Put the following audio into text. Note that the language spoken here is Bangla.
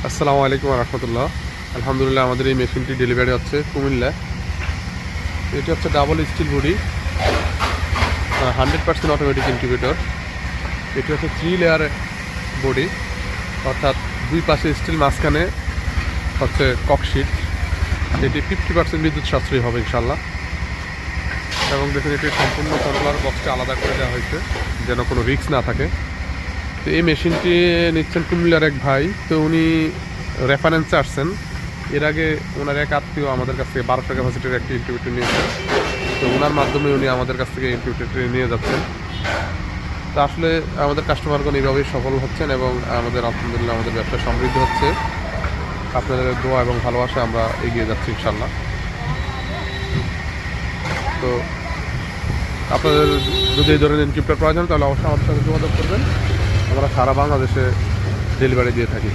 আসসালামু আলাইকুম রহমতুল্লাহ। আলহামদুলিল্লাহ, আমাদের এই মেশিনটি ডেলিভারি হচ্ছে কুমিল্লা। এটি হচ্ছে double steel body, 100% automatic incubator. এটি হচ্ছে 3 লেয়ার বডি, অর্থাৎ দুই পাশে স্টিল, মাঝখানে হচ্ছে ককশিট। এটি 50% বিদ্যুৎ সাশ্রয়ী হবে ইনশাল্লাহ। এবং দেখুন, এটি সম্পূর্ণ কন্ট্রোলার বক্সটা আলাদা করে দেওয়া হয়েছে যেন কোনো রিস্ক না থাকে। তো এই মেশিনটি নিচ্ছেন কুমিল্লার এক ভাই। তো উনি রেফারেন্সে আসছেন। এর আগে ওনার এক আত্মীয় আমাদের কাছ থেকে 1200 ক্যাপাসিটির একটি ইনকিউবেটর নিয়েছেন। তো ওনার মাধ্যমে উনি আমাদের কাছ থেকে ইনকিউবেটরটি নিয়ে যাচ্ছেন। তো আসলে আমাদের কাস্টমারগণ এইভাবেই সফল হচ্ছেন এবং আমাদের আলহামদুলিল্লাহ আমাদের ব্যবসা সমৃদ্ধ হচ্ছে। আপনাদের দোয়া এবং ভালোবাসা আমরা এগিয়ে যাচ্ছি ইনশাল্লাহ। তো আপনাদের যদি এই ধরনের ইনকিউবেটর প্রয়োজন তাহলে অবশ্যই আমাদের সাথে যোগাযোগ করবেন। আমরা সারা বাংলাদেশে ডেলিভারি দিয়ে থাকি।